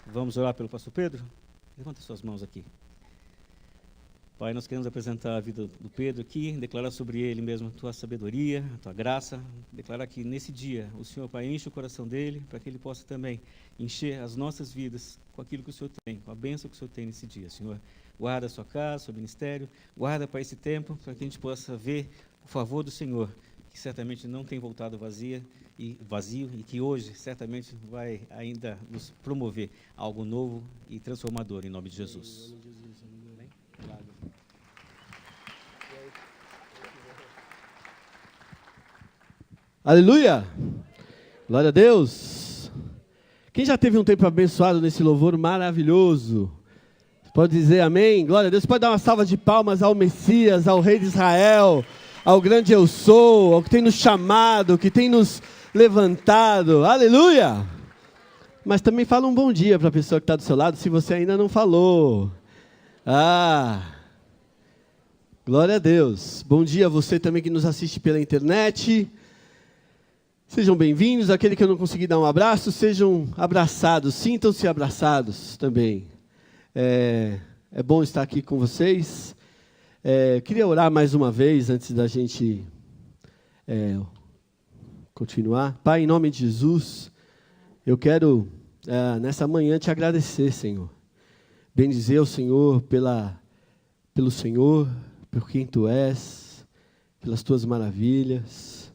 Vamos orar pelo pastor Pedro? Levanta suas mãos aqui. Pai, nós queremos apresentar a vida do Pedro aqui, declarar sobre ele mesmo a tua sabedoria, a tua graça, declarar que nesse dia o Senhor, Pai, enche o coração dele, para que ele possa também encher as nossas vidas com aquilo que o Senhor tem, com a bênção que o Senhor tem nesse dia. Senhor, guarda a sua casa, o seu ministério, guarda para esse tempo, para que a gente possa ver o favor do Senhor, que certamente não tem voltado vazio e que hoje certamente vai ainda nos promover algo novo e transformador em nome de Jesus. Aleluia! Glória a Deus! Quem já teve um tempo abençoado nesse louvor maravilhoso? Pode dizer amém? Glória a Deus! Pode dar uma salva de palmas ao Messias, ao Rei de Israel, ao grande eu sou, ao que tem nos chamado, que tem nos levantado. Aleluia! Mas também fala um bom dia para a pessoa que está do seu lado, se você ainda não falou. Glória a Deus! Bom dia a você também que nos assiste pela internet. Sejam bem-vindos. Aquele que eu não consegui dar um abraço, sejam abraçados, sintam-se abraçados também. É bom estar aqui com vocês. Queria orar mais uma vez antes da gente continuar. Pai, em nome de Jesus, eu quero nessa manhã te agradecer, Senhor. Bendizer o Senhor pelo Senhor, por quem Tu és, pelas Tuas maravilhas.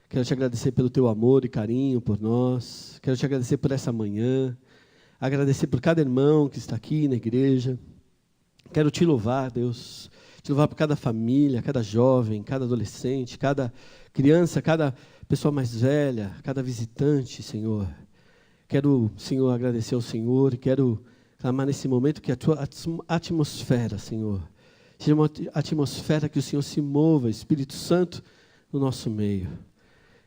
Quero te agradecer pelo Teu amor e carinho por nós. Quero te agradecer por essa manhã. Agradecer por cada irmão que está aqui na igreja. Quero te louvar, Deus. Te louvar por cada família, cada jovem, cada adolescente, cada criança, cada pessoa mais velha, cada visitante, Senhor. Quero, Senhor, agradecer ao Senhor e quero clamar nesse momento que a Tua atmosfera, Senhor, seja uma atmosfera que o Senhor se mova, Espírito Santo, no nosso meio.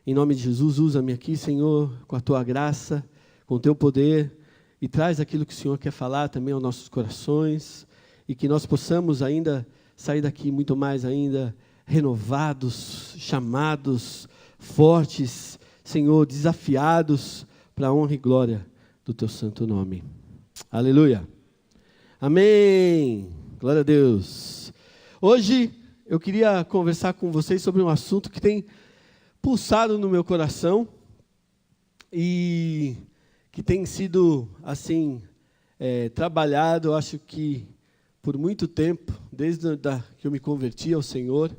Em nome de Jesus, usa-me aqui, Senhor, com a Tua graça, com o Teu poder, e traz aquilo que o Senhor quer falar também aos nossos corações, e que nós possamos ainda sair daqui muito mais ainda renovados, chamados, fortes, Senhor, desafiados para a honra e glória do Teu santo nome. Aleluia. Amém. Glória a Deus. Hoje eu queria conversar com vocês sobre um assunto que tem pulsado no meu coração e que tem sido assim trabalhado, eu acho que por muito tempo, desde que eu me converti ao Senhor,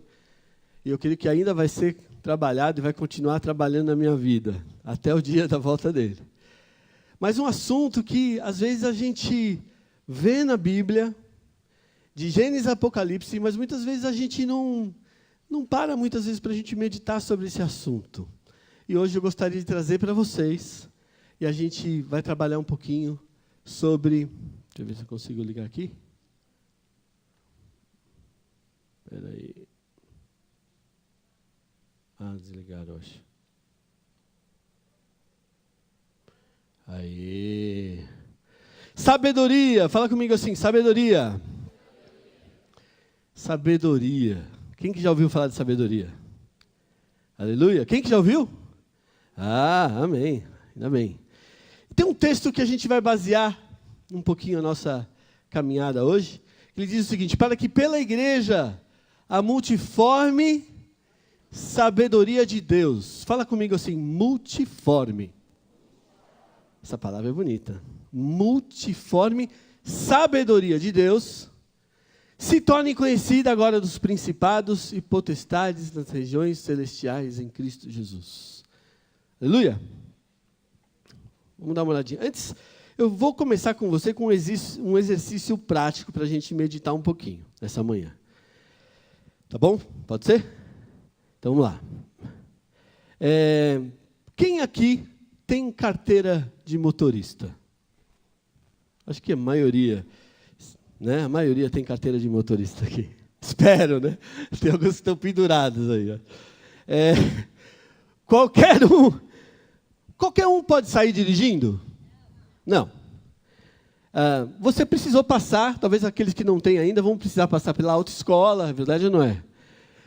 e eu creio que ainda vai ser trabalhado e vai continuar trabalhando na minha vida, até o dia da volta dele. Mas um assunto que às vezes a gente vê na Bíblia, de Gênesis a Apocalipse, mas muitas vezes a gente não para muitas vezes para a gente meditar sobre esse assunto. E hoje eu gostaria de trazer para vocês, e a gente vai trabalhar um pouquinho sobre... Deixa eu ver se eu consigo ligar aqui. Espera aí. Desligaram, acho. Aí. Sabedoria, fala comigo assim, sabedoria. Sabedoria. Quem que já ouviu falar de sabedoria? Aleluia. Quem que já ouviu? Amém. Ainda bem. Tem um texto que a gente vai basear um pouquinho a nossa caminhada hoje. Ele diz o seguinte: para que pela igreja a multiforme sabedoria de Deus. Fala comigo assim, multiforme. Essa palavra é bonita. Multiforme sabedoria de Deus se torne conhecida agora dos principados e potestades nas regiões celestiais em Cristo Jesus. Aleluia! Vamos dar uma olhadinha. Antes, eu vou começar com você com um exercício prático para a gente meditar um pouquinho nessa manhã. Tá bom? Pode ser? Então, vamos lá. Quem aqui tem carteira de motorista? Acho que a maioria... né? A maioria tem carteira de motorista aqui. Espero, né? Tem alguns que estão pendurados aí. Ó. Qualquer um pode sair dirigindo? Não. Você precisou passar, talvez aqueles que não têm ainda vão precisar passar pela autoescola, é verdade ou não é?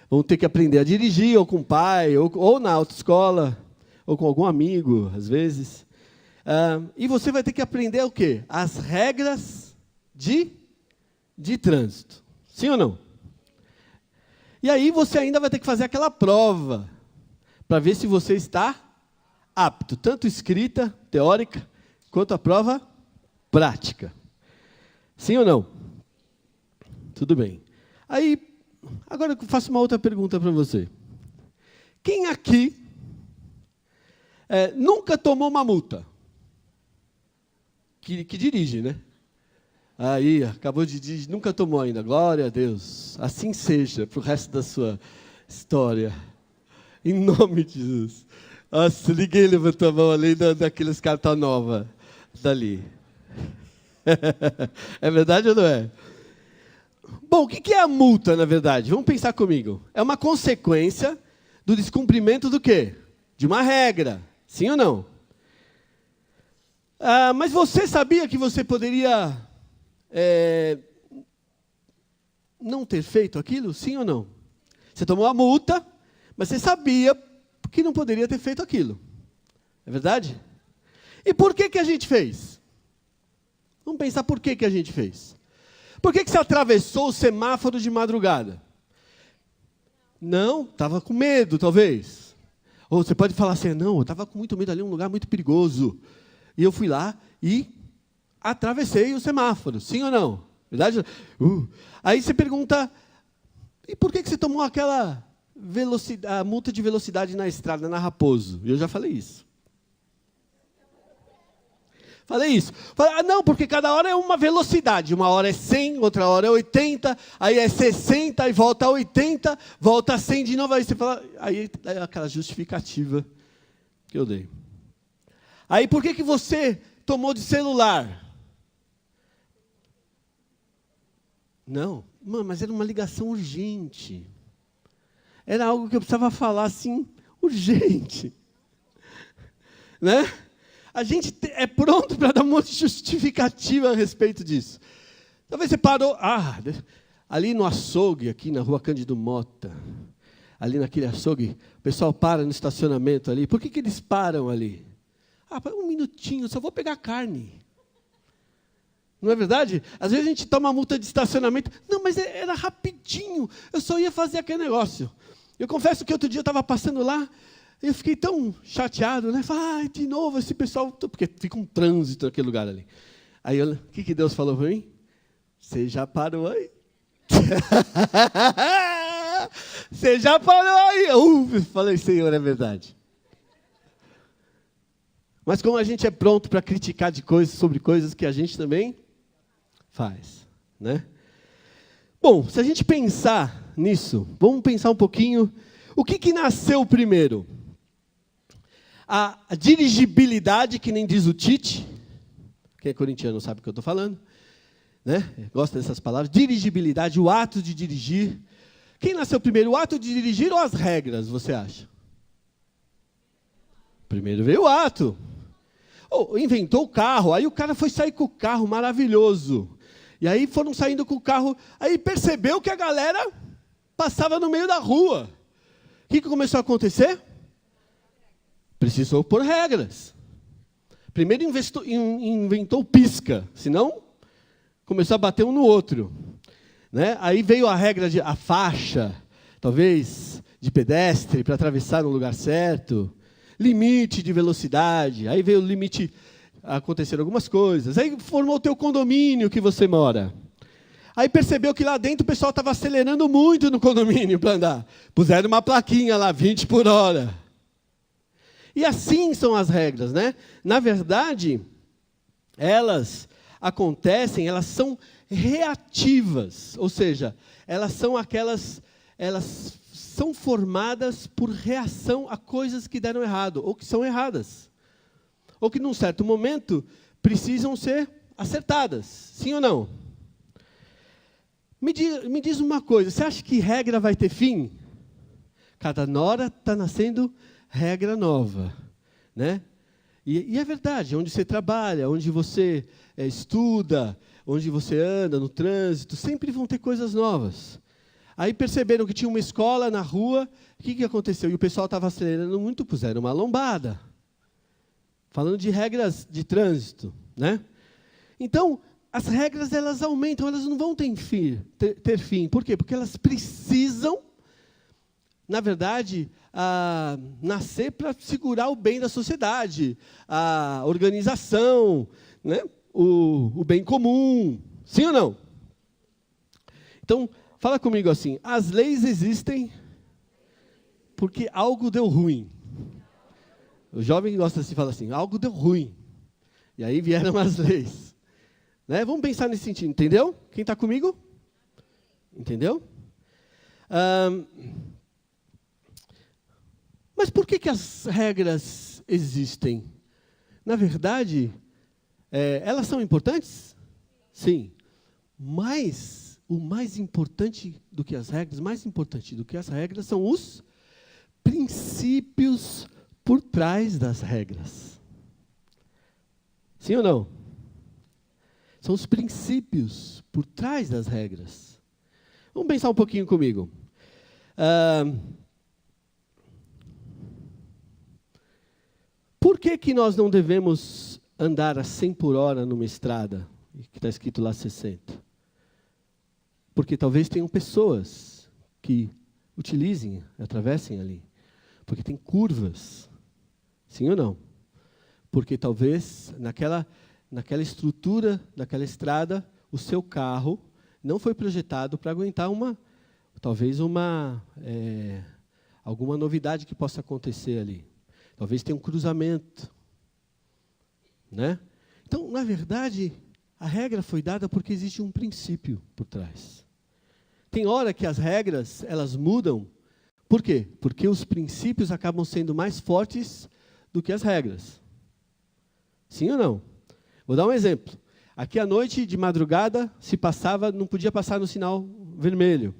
Vão ter que aprender a dirigir, ou com o pai, ou na autoescola, ou com algum amigo, às vezes. E você vai ter que aprender o quê? As regras de trânsito. Sim ou não? E aí você ainda vai ter que fazer aquela prova para ver se você está apto, tanto escrita, teórica, quanto a prova prática. Sim ou não? Tudo bem. Aí, agora eu faço uma outra pergunta para você. Quem aqui nunca tomou uma multa? Que dirige, né? Aí, acabou de dirigir, nunca tomou ainda. Glória a Deus. Assim seja para o resto da sua história. Em nome de Jesus. Nossa, ninguém levantou a mão além daqueles carta nova dali. É verdade ou não é? Bom, o que é a multa, na verdade? Vamos pensar comigo. É uma consequência do descumprimento do quê? De uma regra. Sim ou não? Mas você sabia que você poderia não ter feito aquilo? Sim ou não? Você tomou a multa, mas você sabia que não poderia ter feito aquilo. É verdade? E por que a gente fez? Vamos pensar por que a gente fez. Por que você atravessou o semáforo de madrugada? Não, estava com medo, talvez. Ou você pode falar assim, não, eu estava com muito medo ali, um lugar muito perigoso. E eu fui lá e atravessei o semáforo, sim ou não? Verdade? Aí você pergunta, e por que você tomou aquela a multa de velocidade na estrada, na Raposo? Eu já falei isso. Falei isso. Não, porque cada hora é uma velocidade. Uma hora é 100, outra hora é 80, aí é 60, aí volta a 80, volta a 100 de novo. Aí você fala, aí é aquela justificativa que eu dei. Aí por que você tomou de celular? Não, mas era uma ligação urgente. Era algo que eu precisava falar assim, urgente. Né? A gente é pronto para dar um monte de justificativa a respeito disso. Talvez você parou, ali no açougue, aqui na rua Cândido Mota, ali naquele açougue, o pessoal para no estacionamento ali. Por que eles param ali? Um minutinho, só vou pegar carne. Não é verdade? Às vezes a gente toma multa de estacionamento. Não, mas era rapidinho, eu só ia fazer aquele negócio. Eu confesso que outro dia eu estava passando lá, eu fiquei tão chateado, né? Falei, de novo esse pessoal, porque fica um trânsito naquele lugar ali. Aí, o que Deus falou para mim? Você já parou aí? Você já parou aí? Falei, Senhor, é verdade. Mas como a gente é pronto para criticar sobre coisas que a gente também faz, né? Bom, se a gente pensar nisso, vamos pensar um pouquinho, o que nasceu primeiro? A dirigibilidade, que nem diz o Tite, quem é corintiano sabe o que eu estou falando, né? Gosta dessas palavras, dirigibilidade, o ato de dirigir. Quem nasceu primeiro, o ato de dirigir ou as regras, você acha? Primeiro veio o ato. Inventou o carro, aí o cara foi sair com o carro, maravilhoso. E aí foram saindo com o carro, aí percebeu que a galera passava no meio da rua. O que começou a acontecer? Precisou pôr regras. Primeiro inventou o pisca, senão começou a bater um no outro. Né? Aí veio a regra a faixa, talvez, de pedestre, para atravessar no lugar certo. Limite de velocidade. Aí veio o limite, aconteceram algumas coisas. Aí formou o teu condomínio que você mora. Aí percebeu que lá dentro o pessoal estava acelerando muito no condomínio para andar. Puseram uma plaquinha lá, 20 por hora. E assim são as regras, né? Na verdade, elas acontecem, elas são reativas. Ou seja, elas são formadas por reação a coisas que deram errado, ou que são erradas. Ou que, num certo momento, precisam ser acertadas. Sim ou não? Me diz uma coisa, você acha que regra vai ter fim? Cada hora está nascendo regra nova, né? E é verdade, onde você trabalha, onde você estuda, onde você anda, no trânsito, sempre vão ter coisas novas. Aí perceberam que tinha uma escola na rua, o que aconteceu? E o pessoal estava acelerando muito, puseram uma lombada. falando de regras de trânsito, né? Então, as regras, elas aumentam, elas não vão ter fim. Por quê? Porque elas precisam, na verdade, nascer para segurar o bem da sociedade, a organização, né? O bem comum. Sim ou não? Então, fala comigo assim, as leis existem porque algo deu ruim. O jovem gosta de falar assim, algo deu ruim. E aí vieram as leis. Né? Vamos pensar nesse sentido, entendeu? Quem está comigo? Entendeu? Mas por que as regras existem? Na verdade, elas são importantes? Sim. Mas o mais importante do que as regras, são os princípios por trás das regras. Sim ou não? São os princípios por trás das regras. Vamos pensar um pouquinho comigo. Por que nós não devemos andar a 100 por hora numa estrada, que está escrito lá 60? Porque talvez tenham pessoas que atravessem ali. Porque tem curvas. Sim ou não? Porque talvez naquela estrutura daquela estrada, o seu carro não foi projetado para aguentar alguma novidade que possa acontecer ali. Talvez tenha um cruzamento. Né? Então, na verdade, a regra foi dada porque existe um princípio por trás. Tem hora que as regras, elas mudam. Por quê? Porque os princípios acabam sendo mais fortes do que as regras. Sim ou não? Vou dar um exemplo. Aqui à noite, de madrugada, não podia passar no sinal vermelho.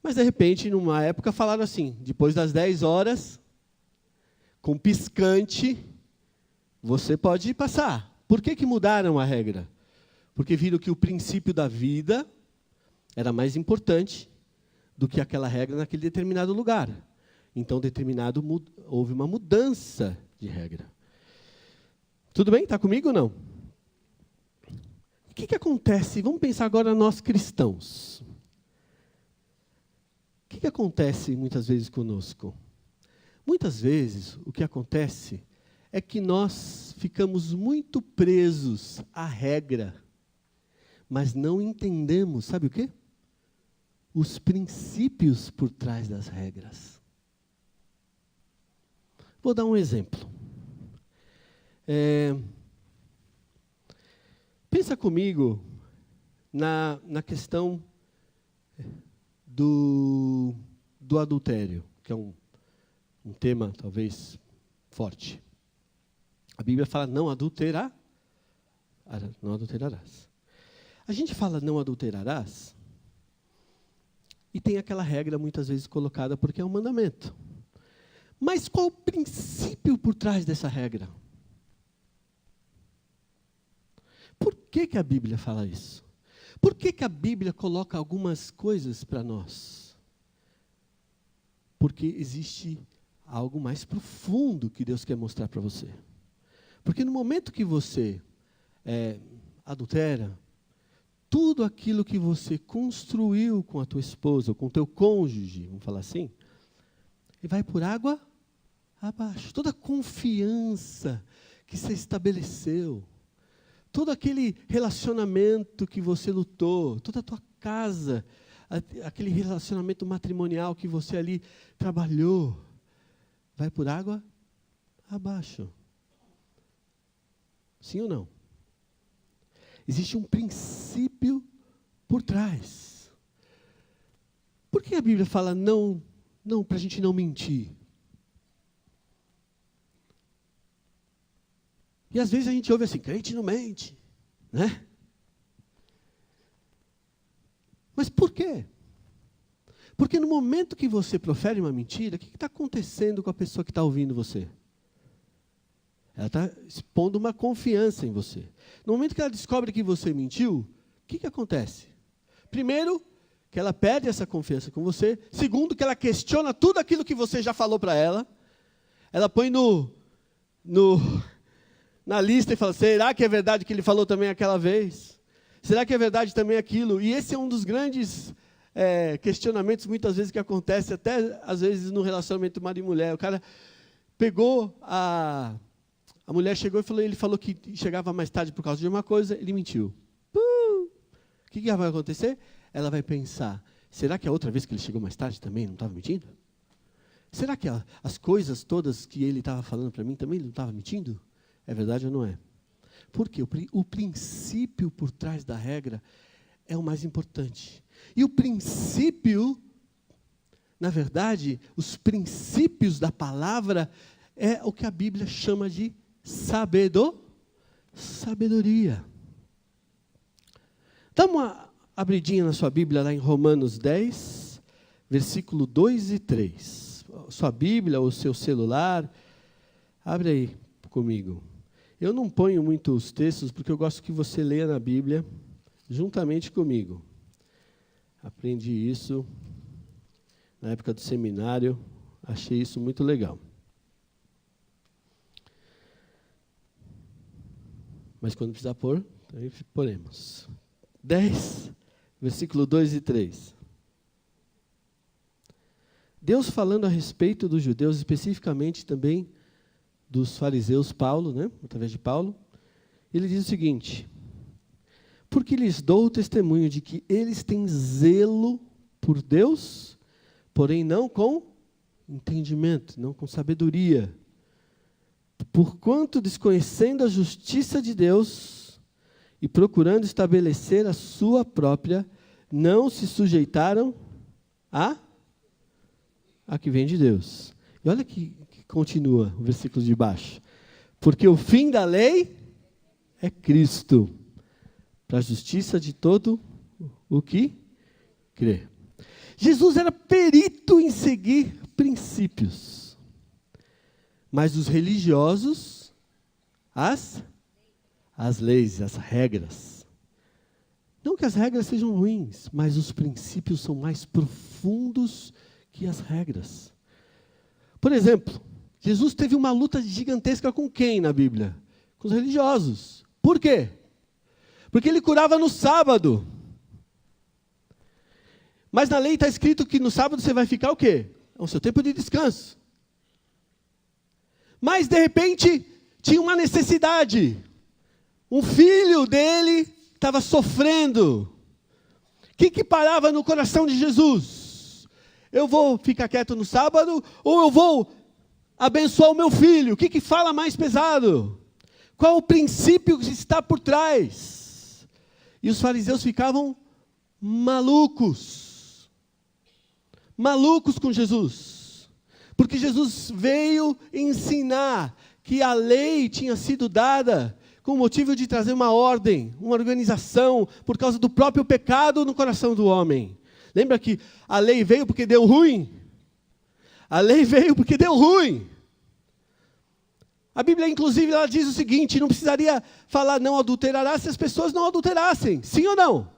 Mas, de repente, numa época, falaram assim, depois das 10 horas, com piscante, você pode passar. Por que mudaram a regra? Porque viram que o princípio da vida era mais importante do que aquela regra naquele determinado lugar. Então, houve uma mudança de regra. Tudo bem? Está comigo ou não? O que acontece? Vamos pensar agora nós cristãos. O que acontece muitas vezes conosco? Muitas vezes, o que acontece é que nós ficamos muito presos à regra, mas não entendemos, sabe o quê? Os princípios por trás das regras. Vou dar um exemplo. Pensa comigo na questão do adultério, que é um tema talvez forte. A Bíblia fala não adulterarás. A gente fala não adulterarás e tem aquela regra muitas vezes colocada porque é um mandamento. Mas qual o princípio por trás dessa regra? Por que a Bíblia fala isso? Por que a Bíblia coloca algumas coisas para nós? Porque existe algo mais profundo que Deus quer mostrar para você. Porque no momento que você adultera, tudo aquilo que você construiu com a tua esposa, ou com o teu cônjuge, vamos falar assim, vai por água abaixo. Toda a confiança que você estabeleceu, todo aquele relacionamento que você lutou, toda a tua casa, aquele relacionamento matrimonial que você ali trabalhou, vai por água abaixo. Sim ou não? Existe um princípio por trás. Por que a Bíblia fala não para a gente não mentir? E às vezes a gente ouve assim, crente não mente, né? Mas por quê? Porque no momento que você profere uma mentira, o que está acontecendo com a pessoa que está ouvindo você? Ela está expondo uma confiança em você. No momento que ela descobre que você mentiu, o que acontece? Primeiro, que ela perde essa confiança com você. Segundo, que ela questiona tudo aquilo que você já falou para ela. Ela põe na lista e fala, será que é verdade que ele falou também aquela vez? Será que é verdade também aquilo? E esse é um dos grandes questionamentos, muitas vezes, que acontece, até às vezes no relacionamento marido e mulher. O cara pegou, a mulher chegou e falou, ele falou que chegava mais tarde por causa de uma coisa, ele mentiu. O que vai acontecer? Ela vai pensar, será que a outra vez que ele chegou mais tarde também não estava mentindo? Será que as coisas todas que ele estava falando para mim também ele não estava mentindo? É verdade ou não é? Porque o princípio por trás da regra é o mais importante. E o princípio, na verdade, os princípios da palavra é o que a Bíblia chama de sabedoria. Dá uma abridinha na sua Bíblia lá em Romanos 10, versículo 2 e 3. Sua Bíblia ou seu celular, abre aí comigo. Eu não ponho muitos textos porque eu gosto que você leia na Bíblia juntamente comigo. Aprendi isso na época do seminário, achei isso muito legal. Mas quando precisar pôr, aí poremos. 10, versículo 2 e 3. Deus falando a respeito dos judeus, especificamente também dos fariseus, Paulo, através de Paulo, ele diz o seguinte, porque lhes dou o testemunho de que eles têm zelo por Deus, porém não com entendimento, não com sabedoria. Porquanto, desconhecendo a justiça de Deus e procurando estabelecer a sua própria, não se sujeitaram a que vem de Deus. E olha que continua o versículo de baixo. Porque o fim da lei é Cristo, para a justiça de todo o que crê. Jesus era perito em seguir princípios. Mas os religiosos, as leis, as regras. Não que as regras sejam ruins, mas os princípios são mais profundos que as regras. Por exemplo, Jesus teve uma luta gigantesca com quem na Bíblia? Com os religiosos. Por quê? Porque ele curava no sábado. Mas na lei está escrito que no sábado você vai ficar o quê? É o seu tempo de descanso. Mas, de repente, tinha uma necessidade. Um filho dele estava sofrendo. O que parava no coração de Jesus? Eu vou ficar quieto no sábado ou eu vou abençoar o meu filho? O que fala mais pesado? Qual o princípio que está por trás? E os fariseus ficavam malucos. Malucos com Jesus. Porque Jesus veio ensinar que a lei tinha sido dada com o motivo de trazer uma ordem, uma organização, por causa do próprio pecado no coração do homem. Lembra que a lei veio porque deu ruim? A lei veio porque deu ruim. A Bíblia, inclusive, ela diz o seguinte, não precisaria falar não adulterará se as pessoas não adulterassem. Sim ou não?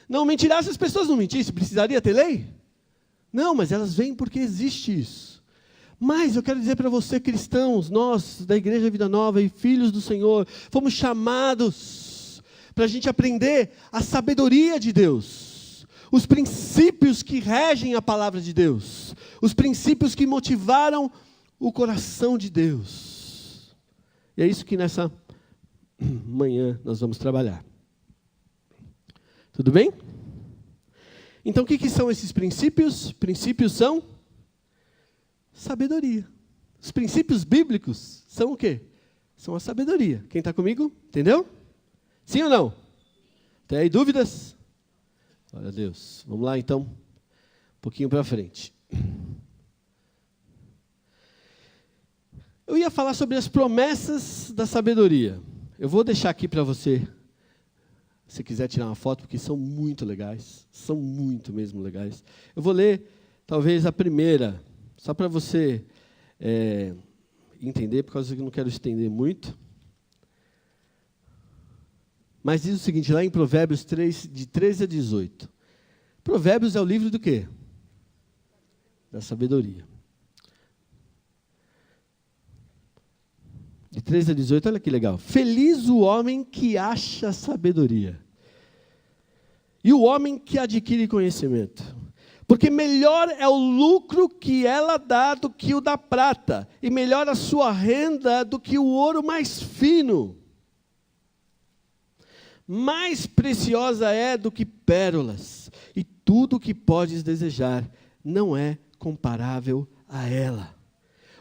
Não mentirá se as pessoas não mentissem. Precisaria ter lei? Não, mas elas vêm porque existe isso. Mas eu quero dizer para você, cristãos, nós da Igreja Vida Nova e filhos do Senhor, fomos chamados para a gente aprender a sabedoria de Deus, os princípios que regem a palavra de Deus, os princípios que motivaram o coração de Deus. E é isso que nessa manhã nós vamos trabalhar. Tudo bem? Então, o que são esses princípios? Princípios são sabedoria. Os princípios bíblicos são o quê? São a sabedoria. Quem está comigo? Entendeu? Sim ou não? Tem aí dúvidas? Glória a Deus. Vamos lá, então, um pouquinho para frente. Eu ia falar sobre as promessas da sabedoria. Eu vou deixar aqui para você, se quiser tirar uma foto, porque são muito legais. São muito mesmo legais. Eu vou ler, talvez, a primeira, só para você entender, por causa que eu não quero estender muito. Mas diz o seguinte, lá em Provérbios 3, de 13 a 18. Provérbios é o livro do quê? Da sabedoria. De 13 a 18, olha que legal. Feliz o homem que acha sabedoria, e o homem que adquire conhecimento, porque melhor é o lucro que ela dá do que o da prata, e melhor a sua renda do que o ouro mais fino. Mais preciosa é do que pérolas, e tudo o que podes desejar não é comparável a ela.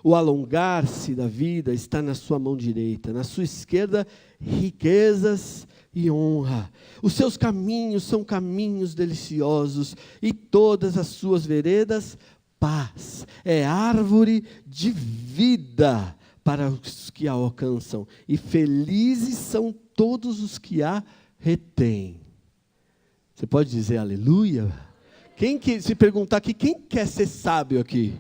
O alongar-se da vida está na sua mão direita, na sua esquerda, riquezas e honra. Os seus caminhos são caminhos deliciosos, e todas as suas veredas, paz. É árvore de vida para os que a alcançam, e felizes são todos os que a retêm. Você pode dizer aleluia? Se perguntar aqui, quem quer ser sábio aqui?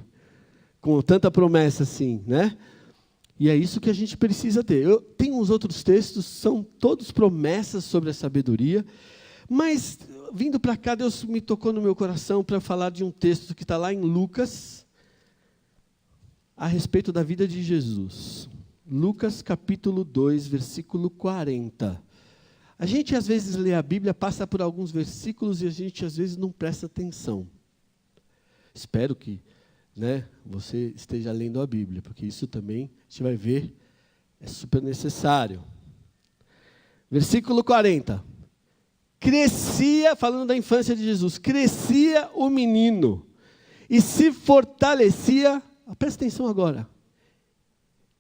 Com tanta promessa assim, né? E é isso que a gente precisa ter. Eu tenho uns outros textos, são todos promessas sobre a sabedoria, mas vindo para cá, Deus me tocou no meu coração para falar de um texto que está lá em Lucas, a respeito da vida de Jesus. Lucas capítulo 2, versículo 40. A gente às vezes lê a Bíblia, passa por alguns versículos e a gente às vezes não presta atenção. Espero que você esteja lendo a Bíblia, porque isso também a gente vai ver, é super necessário. Versículo 40. Crescia, falando da infância de Jesus, crescia o menino e se fortalecia, presta atenção agora,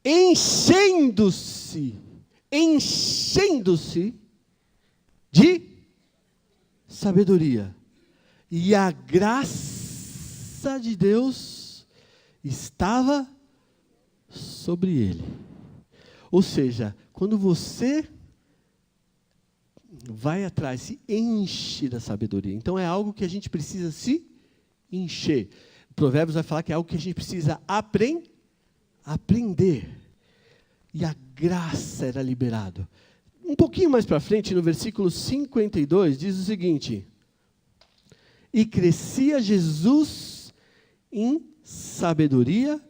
enchendo-se de sabedoria. E a graça de Deus estava sobre ele. Ou seja, quando você vai atrás, se enche da sabedoria. Então é algo que a gente precisa se encher. O Provérbios vai falar que é algo que a gente precisa aprender. E a graça era liberada. Um pouquinho mais para frente, no versículo 52, diz o seguinte: e crescia Jesus em sabedoria,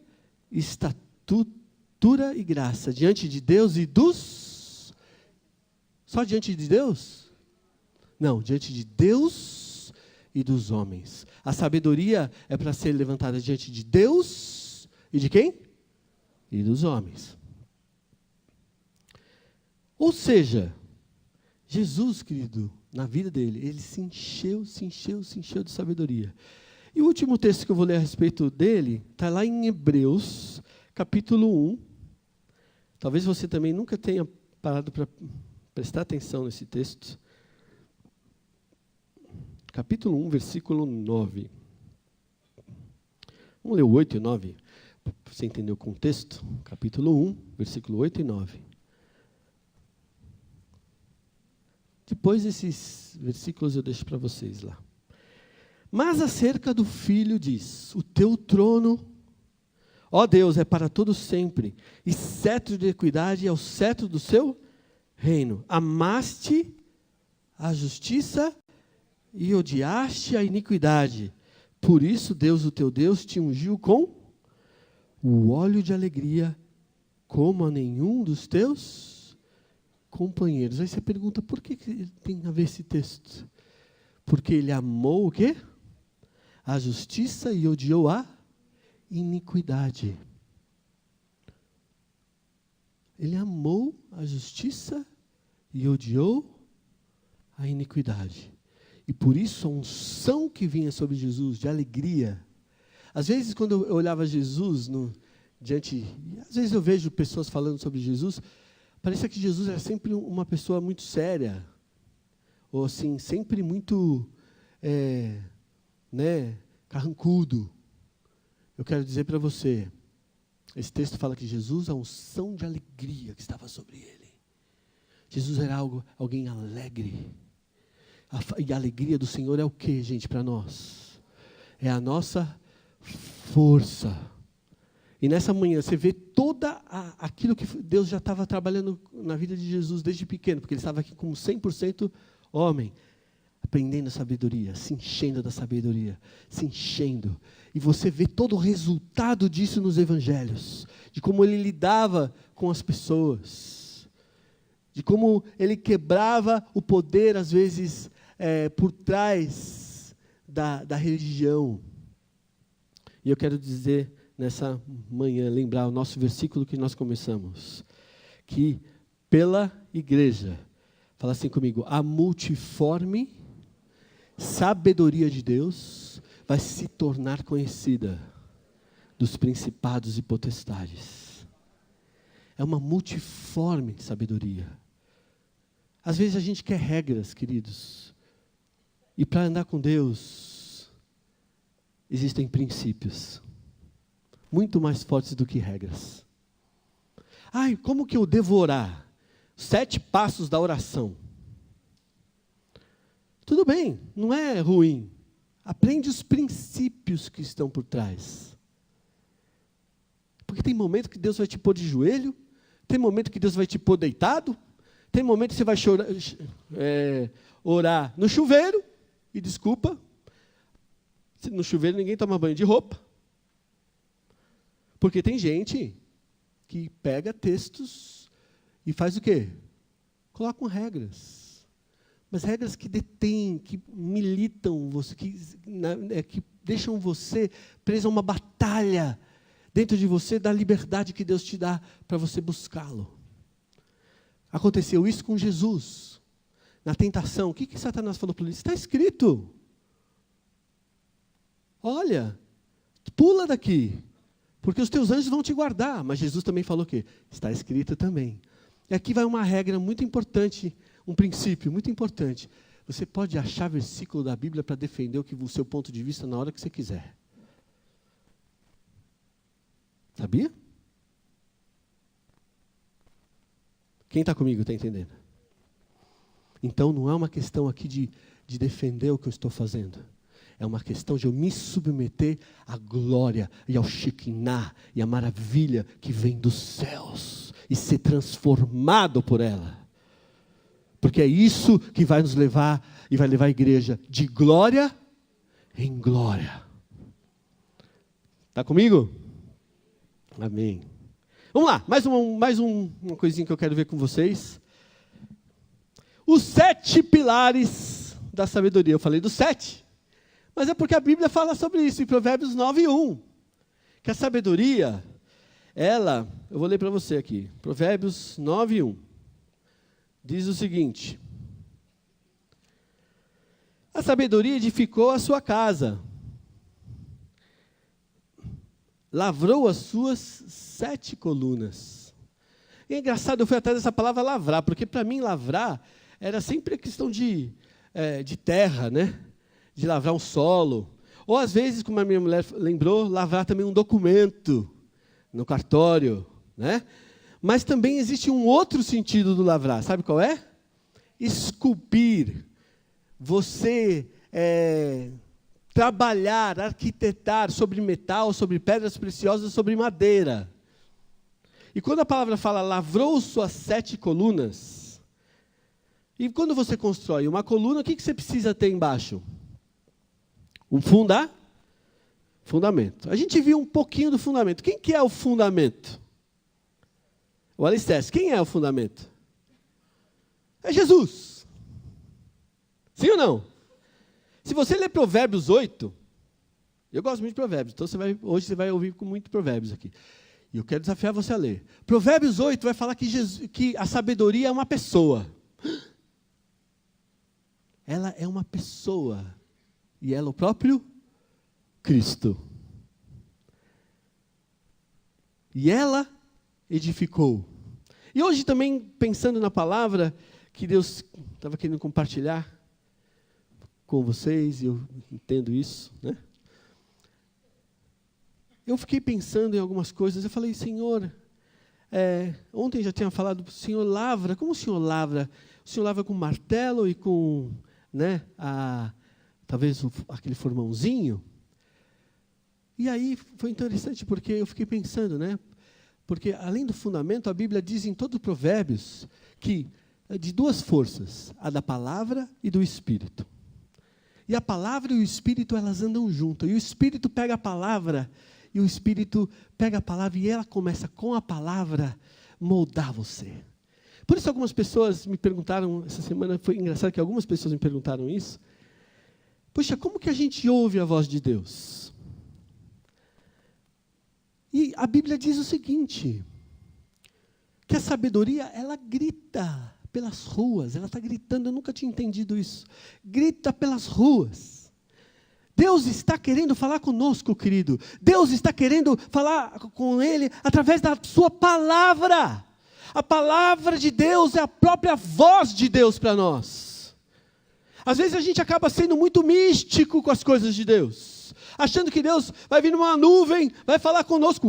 estatura e graça, diante de Deus e dos... Só diante de Deus? Não, diante de Deus e dos homens. A sabedoria é para ser levantada diante de Deus e de quem? E dos homens. Ou seja, Jesus, querido, na vida dele, ele se encheu de sabedoria. E o último texto que eu vou ler a respeito dele está lá em Hebreus, capítulo 1. Talvez você também nunca tenha parado para prestar atenção nesse texto. Capítulo 1, versículo 9. Vamos ler o 8 e 9, para você entender o contexto. Capítulo 1, versículo 8 e 9. Depois desses versículos eu deixo para vocês lá. Mas acerca do Filho diz: o teu trono, ó Deus, é para todo sempre, e cetro de equidade é o cetro do seu reino. Amaste a justiça e odiaste a iniquidade. Por isso Deus, o teu Deus, te ungiu com o óleo de alegria, como a nenhum dos teus companheiros. Aí você pergunta, por que tem a ver esse texto? Porque ele amou o quê? A justiça e odiou a iniquidade. Ele amou a justiça e odiou a iniquidade. E por isso a unção que vinha sobre Jesus, de alegria. Às vezes, quando eu olhava Jesus, às vezes eu vejo pessoas falando sobre Jesus, parecia que Jesus era sempre uma pessoa muito séria, ou assim, sempre muito, carrancudo. Eu quero dizer para você, esse texto fala que Jesus, a unção de alegria que estava sobre ele. Jesus era alguém alegre. E a alegria do Senhor é o que, gente, para nós? É a nossa força. E nessa manhã você vê aquilo que Deus já estava trabalhando na vida de Jesus desde pequeno, porque ele estava aqui como 100% homem, aprendendo a sabedoria, se enchendo da sabedoria, se enchendo. E você vê todo o resultado disso nos evangelhos. de como ele lidava com as pessoas, de como ele quebrava o poder, às vezes, por trás da religião. E eu quero dizer, nessa manhã, lembrar o nosso versículo que nós começamos, que pela igreja, fala assim comigo, a multiforme sabedoria de Deus vai se tornar conhecida dos principados e potestades. É uma multiforme sabedoria. Às vezes a gente quer regras, queridos. E para andar com Deus, existem princípios muito mais fortes do que regras. Ai, como que eu devo orar? 7 passos da oração. Tudo bem, não é ruim. Aprende os princípios que estão por trás. Porque tem momento que Deus vai te pôr de joelho, tem momento que Deus vai te pôr deitado, tem momento que você vai orar no chuveiro, e desculpa, no chuveiro ninguém toma banho de roupa. Porque tem gente que pega textos e faz o quê? Colocam regras. Mas regras que detêm, que militam você, que deixam você preso a uma batalha dentro de você da liberdade que Deus te dá para você buscá-lo. Aconteceu isso com Jesus. Na tentação, o que Satanás falou para ele? Está escrito. Olha, pula daqui, porque os teus anjos vão te guardar. Mas Jesus também falou o quê? Está escrito também. E aqui vai uma regra muito importante, um princípio muito importante. Você pode achar versículo da Bíblia para defender o seu ponto de vista na hora que você quiser. Sabia? Quem está comigo está entendendo? Então não é uma questão aqui de defender o que eu estou fazendo. É uma questão de eu me submeter à glória e ao Shekinah e à maravilha que vem dos céus e ser transformado por ela. Porque é isso que vai nos levar e vai levar a igreja de glória em glória. Está comigo? Amém. Vamos lá, mais uma coisinha que eu quero ver com vocês. Os 7 pilares da sabedoria. Eu falei dos 7. Mas é porque a Bíblia fala sobre isso, em Provérbios 9:1. Que a sabedoria, eu vou ler para você aqui. Provérbios 9:1. Diz o seguinte: a sabedoria edificou a sua casa, lavrou as suas 7 colunas. E é engraçado, eu fui atrás dessa palavra lavrar, porque para mim lavrar era sempre a questão de terra, né? De lavrar um solo. Ou às vezes, como a minha mulher lembrou, lavrar também um documento no cartório, né? Mas também existe um outro sentido do lavrar, sabe qual é? Esculpir. Você trabalhar, arquitetar sobre metal, sobre pedras preciosas, sobre madeira. E quando a palavra fala, lavrou suas 7 colunas, e quando você constrói uma coluna, o que você precisa ter embaixo? Um fundamento. A gente viu um pouquinho do fundamento. Quem que é o fundamento? O alicerce. Quem é o fundamento? É Jesus. Sim ou não? Se você ler Provérbios 8, eu gosto muito de Provérbios, então hoje você vai ouvir com muito Provérbios aqui. E eu quero desafiar você a ler. Provérbios 8 vai falar que a sabedoria é uma pessoa. Ela é uma pessoa. E ela é o próprio Cristo. E ela edificou. E hoje também, pensando na palavra que Deus estava querendo compartilhar com vocês, e eu entendo isso, né? Eu fiquei pensando em algumas coisas, eu falei, Senhor, ontem já tinha falado, o Senhor lavra, como o Senhor lavra? O Senhor lavra com martelo e com, né, talvez aquele formãozinho. E aí foi interessante, porque eu fiquei pensando, né? Porque além do fundamento, a Bíblia diz em todo Provérbios que de 2 forças, a da palavra e do Espírito. E a palavra e o Espírito, elas andam juntas. E o Espírito pega a palavra e o Espírito pega a palavra e ela começa com a palavra moldar você. Por isso algumas pessoas me perguntaram, essa semana foi engraçado que algumas pessoas me perguntaram isso. Poxa, como que a gente ouve a voz de Deus? E a Bíblia diz o seguinte, que a sabedoria, ela grita pelas ruas, ela está gritando, eu nunca tinha entendido isso. Grita pelas ruas. Deus está querendo falar conosco, querido. Deus está querendo falar com Ele através da sua palavra. A palavra de Deus é a própria voz de Deus para nós. Às vezes a gente acaba sendo muito místico com as coisas de Deus, achando que Deus vai vir numa nuvem, vai falar conosco.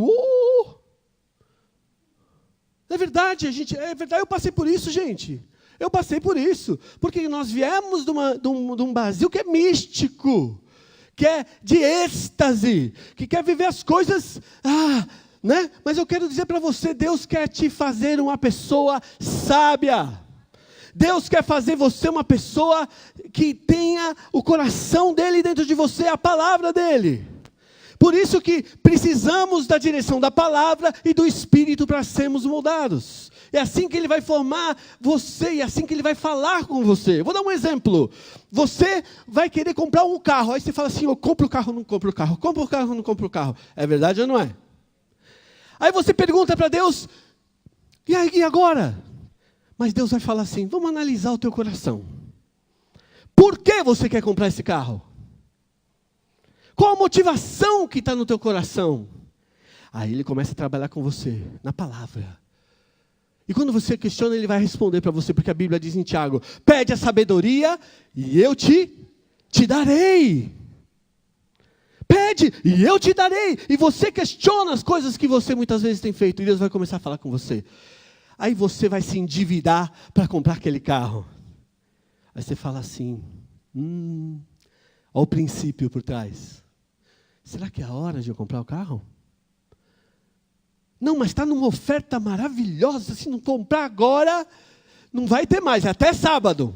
É verdade, eu passei por isso, gente. Eu passei por isso, porque nós viemos de um Brasil que é místico, que é de êxtase, que quer viver as coisas, né? Mas eu quero dizer para você, Deus quer te fazer uma pessoa sábia. Deus quer fazer você uma pessoa que tenha o coração dele dentro de você, a palavra dele. Por isso que precisamos da direção da palavra e do Espírito para sermos moldados. É assim que Ele vai formar você, e é assim que Ele vai falar com você. Vou dar um exemplo. Você vai querer comprar um carro, aí você fala assim, eu compro o carro, não compro o carro, compro o carro, não compro o carro. É verdade ou não é? Aí você pergunta para Deus, e aí, e agora? Mas Deus vai falar assim, vamos analisar o teu coração. Por que você quer comprar esse carro? Qual a motivação que está no teu coração? Aí Ele começa a trabalhar com você, na palavra. E quando você questiona, Ele vai responder para você, porque a Bíblia diz em Tiago, pede a sabedoria e eu te darei. Pede e eu te darei. E você questiona as coisas que você muitas vezes tem feito, e Deus vai começar a falar com você. Aí você vai se endividar para comprar aquele carro. Aí você fala assim, olha o princípio por trás. Será que é a hora de eu comprar o carro? Não, mas está numa oferta maravilhosa, se não comprar agora, não vai ter mais, é até sábado.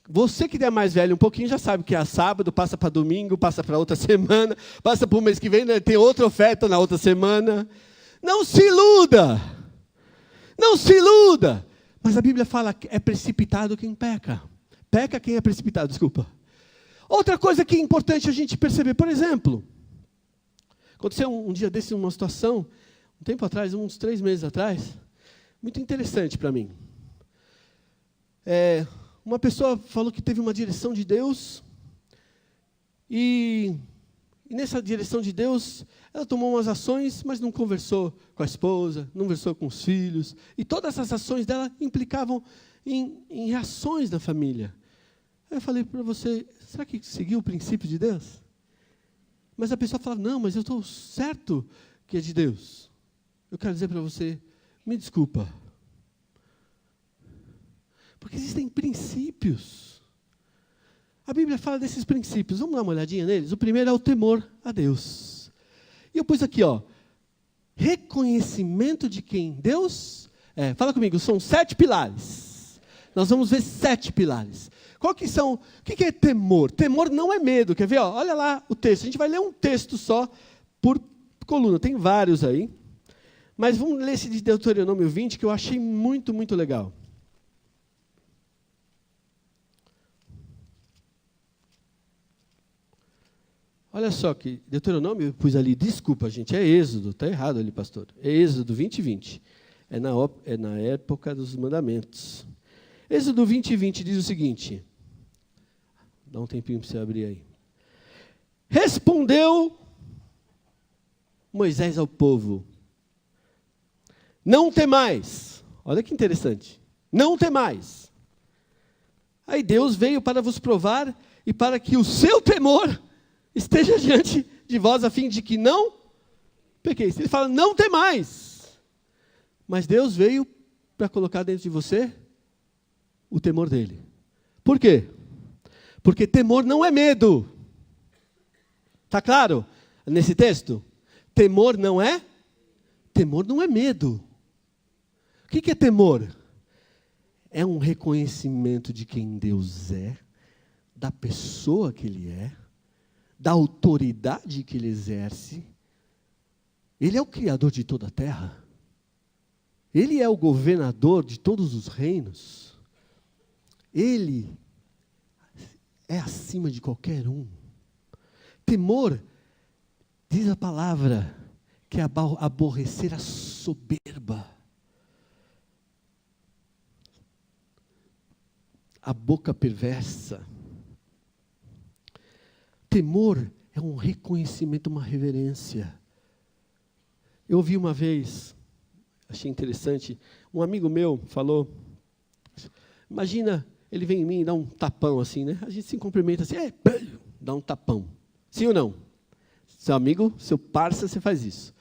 Você que é mais velho um pouquinho já sabe que é sábado, passa para domingo, passa para outra semana, passa para o mês que vem, né, tem outra oferta na outra semana. Não se iluda! Não se iluda! Mas a Bíblia fala que é precipitado quem peca. Peca quem é precipitado, desculpa. Outra coisa que é importante a gente perceber, por exemplo, aconteceu um dia desse, uma situação, um tempo atrás, uns 3 meses atrás, muito interessante para mim. Uma pessoa falou que teve uma direção de Deus, e nessa direção de Deus, ela tomou umas ações, mas não conversou com a esposa, não conversou com os filhos, e todas essas ações dela implicavam em reações da família. Aí eu falei para você, será que seguiu o princípio de Deus? Mas a pessoa fala, não, mas eu estou certo que é de Deus. Eu quero dizer para você, me desculpa. Porque existem princípios. A Bíblia fala desses princípios, vamos dar uma olhadinha neles? O primeiro é o temor a Deus. E eu pus aqui, reconhecimento de quem Deus é. Fala comigo, são 7 pilares. Nós vamos ver 7 pilares. Qual que são? O que é temor? Temor não é medo. Quer ver? Olha lá o texto. A gente vai ler um texto só por coluna. Tem vários aí. Mas vamos ler esse de Deuteronômio 20, que eu achei muito, muito legal. Olha só que Deuteronômio, eu pus ali, desculpa, gente, é Êxodo. Está errado ali, pastor. É Êxodo 20, 20. É na época dos mandamentos. Êxodo 20, 20 diz o seguinte. Dá um tempinho para você abrir aí. Respondeu Moisés ao povo, não temais. Olha que interessante. Não temais. Aí Deus veio para vos provar e para que o seu temor esteja diante de vós, a fim de que não pequeis. Ele fala, não temais. Mas Deus veio para colocar dentro de você o temor dele. Por quê? Porque temor não é medo. Está claro nesse texto? Temor não é medo. O que é temor? É um reconhecimento de quem Deus é, da pessoa que Ele é, da autoridade que ele exerce. Ele é o criador de toda a terra. Ele é o governador de todos os reinos. Ele é acima de qualquer um. Temor, diz a palavra, que é aborrecer a soberba. A boca perversa. Temor é um reconhecimento, uma reverência. Eu ouvi uma vez, achei interessante, um amigo meu falou, imagina, ele vem em mim e dá um tapão assim, né? A gente se cumprimenta assim, dá um tapão. Sim ou não? Seu amigo, seu parça, você faz isso.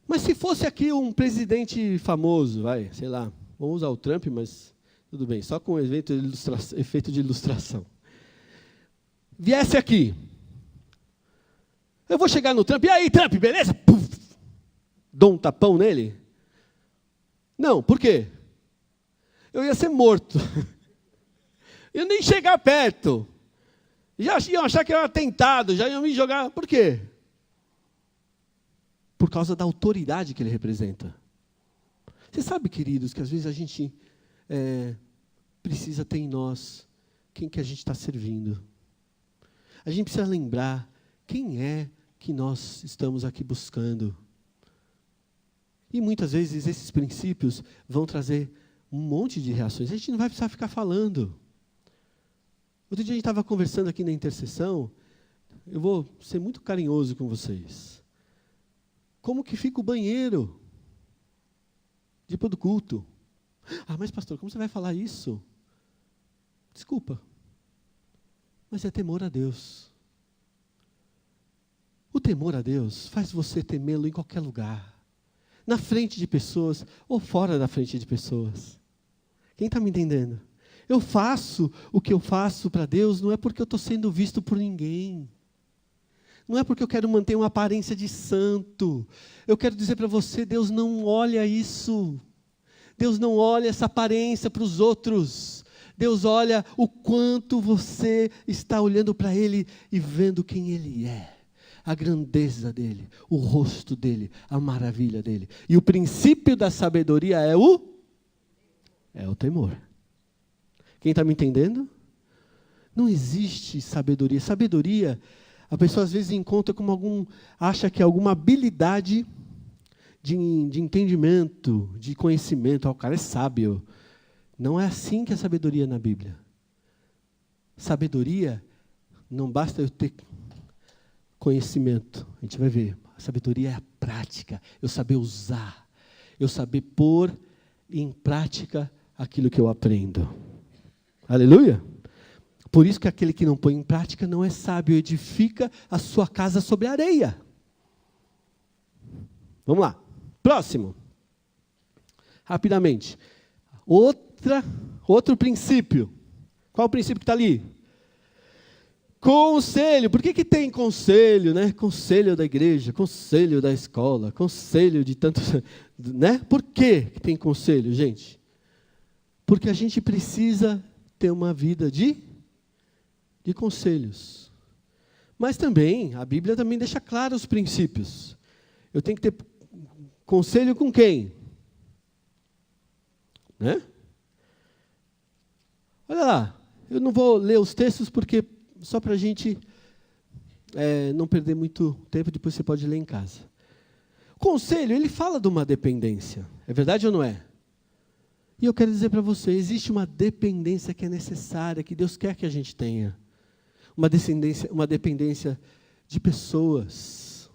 Mas se fosse aqui um presidente famoso, sei lá, vamos usar o Trump, mas tudo bem, só com efeito de ilustração. Viesse aqui, eu vou chegar no Trump, e aí Trump, beleza? Puf, dou um tapão nele? Não, por quê? Eu ia ser morto. Eu nem chegar perto. Já iam achar que era um atentado, já iam me jogar. Por quê? Por causa da autoridade que ele representa. Você sabe, queridos, que às vezes a gente precisa ter em nós quem que a gente está servindo. A gente precisa lembrar quem é que nós estamos aqui buscando. E muitas vezes esses princípios vão trazer um monte de reações. A gente não vai precisar ficar falando. Outro dia a gente estava conversando aqui na intercessão, eu vou ser muito carinhoso com vocês. Como que fica o banheiro? Depois do culto. Ah, mas pastor, como você vai falar isso? Desculpa. Mas é temor a Deus. O temor a Deus faz você temê-lo em qualquer lugar. Na frente de pessoas ou fora da frente de pessoas. Quem está me entendendo? Eu faço o que eu faço para Deus não é porque eu estou sendo visto por ninguém. Não é porque eu quero manter uma aparência de santo. Eu quero dizer para você, Deus não olha isso. Deus não olha essa aparência para os outros. Deus olha o quanto você está olhando para Ele e vendo quem Ele é. A grandeza dEle, o rosto dEle, a maravilha dEle. E o princípio da sabedoria é o temor. Quem está me entendendo? Não existe sabedoria. Sabedoria, a pessoa às vezes encontra como acha que é alguma habilidade de entendimento, de conhecimento. O cara é sábio. Não é assim que é a sabedoria na Bíblia. Sabedoria, não basta eu ter conhecimento. A gente vai ver. A sabedoria é a prática. Eu saber usar. Eu saber pôr em prática aquilo que eu aprendo. Aleluia? Por isso que aquele que não põe em prática não é sábio, edifica a sua casa sobre a areia. Vamos lá. Próximo. Rapidamente. Outro princípio. Qual o princípio que está ali? Conselho. Por que tem conselho, né? Conselho da igreja, conselho da escola, conselho de tantos, né? Por que tem conselho, gente? Porque a gente precisa ter uma vida de conselhos. Mas também, a Bíblia também deixa claro os princípios. Eu tenho que ter conselho com quem? Né? Olha lá, eu não vou ler os textos porque só para a gente não perder muito tempo, depois você pode ler em casa. O conselho, ele fala de uma dependência. É verdade ou não é? E eu quero dizer para você, existe uma dependência que é necessária, que Deus quer que a gente tenha. Uma dependência de pessoas.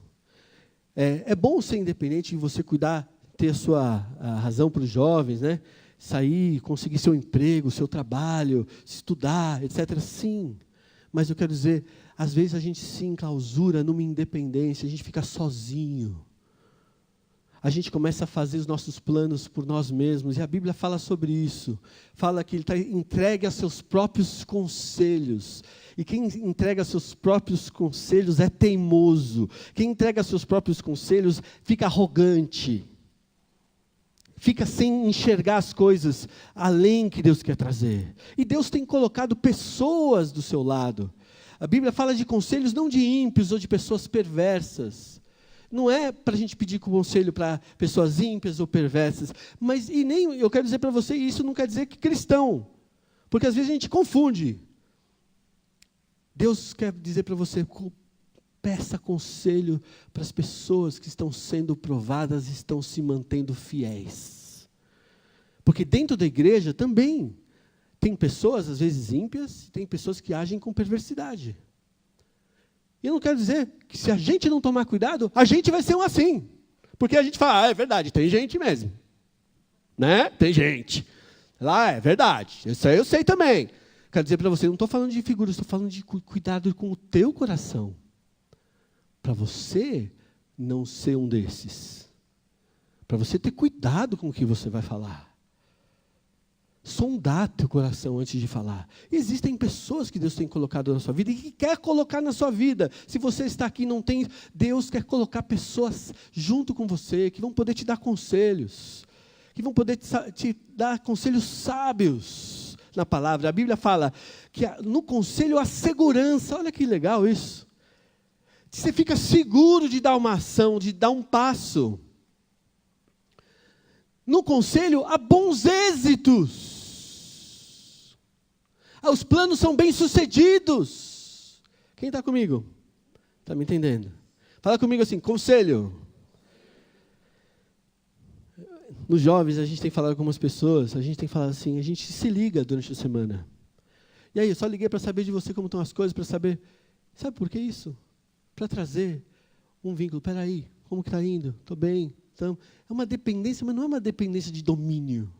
É bom ser independente e você cuidar, ter a razão para os jovens, né? Sair, conseguir seu emprego, seu trabalho, estudar, etc. Sim. Mas eu quero dizer, às vezes a gente se enclausura numa independência, a gente fica sozinho. A gente começa a fazer os nossos planos por nós mesmos, e a Bíblia fala sobre isso. Fala que ele está entregue a seus próprios conselhos. E quem entrega seus próprios conselhos é teimoso. Quem entrega seus próprios conselhos fica arrogante. Fica sem enxergar as coisas além que Deus quer trazer. E Deus tem colocado pessoas do seu lado. A Bíblia fala de conselhos não de ímpios ou de pessoas perversas. Não é para a gente pedir conselho para pessoas ímpias ou perversas, mas e nem eu quero dizer para você, isso não quer dizer que cristão, porque às vezes a gente confunde. Deus quer dizer para você, peça conselho para as pessoas que estão sendo provadas e estão se mantendo fiéis. Porque dentro da igreja também tem pessoas, às vezes ímpias, tem pessoas que agem com perversidade. E eu não quero dizer que se a gente não tomar cuidado, a gente vai ser um assim. Porque a gente fala, é verdade, tem gente mesmo. Né? Tem gente. Lá é verdade, isso aí eu sei também. Quero dizer para você, não estou falando de figuras, estou falando de cuidado com o teu coração. Para você não ser um desses. Para você ter cuidado com o que você vai falar. Sondar teu coração antes de falar. Existem pessoas que Deus tem colocado na sua vida e que quer colocar na sua vida. Se você está aqui e não tem, Deus quer colocar pessoas junto com você, que vão poder te dar conselhos, que vão poder te dar conselhos sábios na palavra. A Bíblia fala que no conselho há segurança. Olha que legal isso. Você fica seguro de dar uma ação, de dar um passo. No conselho há bons êxitos. Os planos são bem-sucedidos. Quem está comigo? Está me entendendo? Fala comigo assim, conselho. Nos jovens, a gente tem falado com algumas pessoas, a gente tem falado assim, a gente se liga durante a semana. E aí, eu só liguei para saber de você como estão as coisas, para saber, sabe por que isso? Para trazer um vínculo. Espera aí, como que está indo? Estou bem. Então, é uma dependência, mas não é uma dependência de domínio.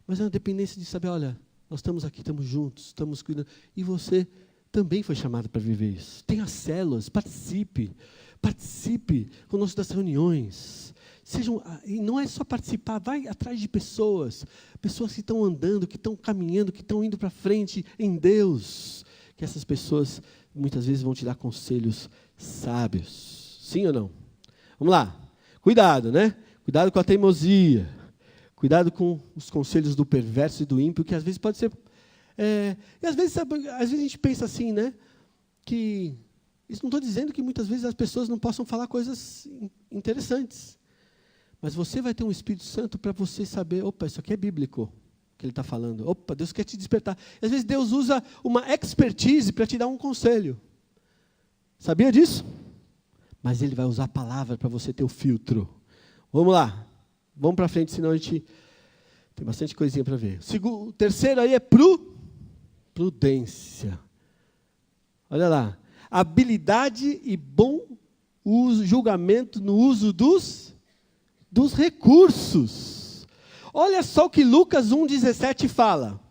Mas é uma dependência de saber, olha, nós estamos aqui, estamos juntos, estamos cuidando. E você também foi chamado para viver isso. Tenha células, participe conosco das reuniões. E não é só participar, vai atrás de pessoas que estão andando, que estão caminhando, que estão indo para frente em Deus. Que essas pessoas muitas vezes vão te dar conselhos sábios. Sim ou não? Vamos lá. Cuidado, né? Cuidado com a teimosia. Cuidado com os conselhos do perverso e do ímpio, que às vezes pode ser... e às vezes a gente pensa assim, né? Que... Isso não estou dizendo que muitas vezes as pessoas não possam falar coisas interessantes. Mas você vai ter um Espírito Santo para você saber, opa, isso aqui é bíblico, que ele está falando. Opa, Deus quer te despertar. E às vezes Deus usa uma expertise para te dar um conselho. Sabia disso? Mas Ele vai usar a palavra para você ter o filtro. Vamos lá. Vamos para frente, senão a gente tem bastante coisinha para ver. O terceiro aí é prudência. Olha lá. Habilidade e bom julgamento no uso dos recursos. Olha só o que Lucas 1,17 fala.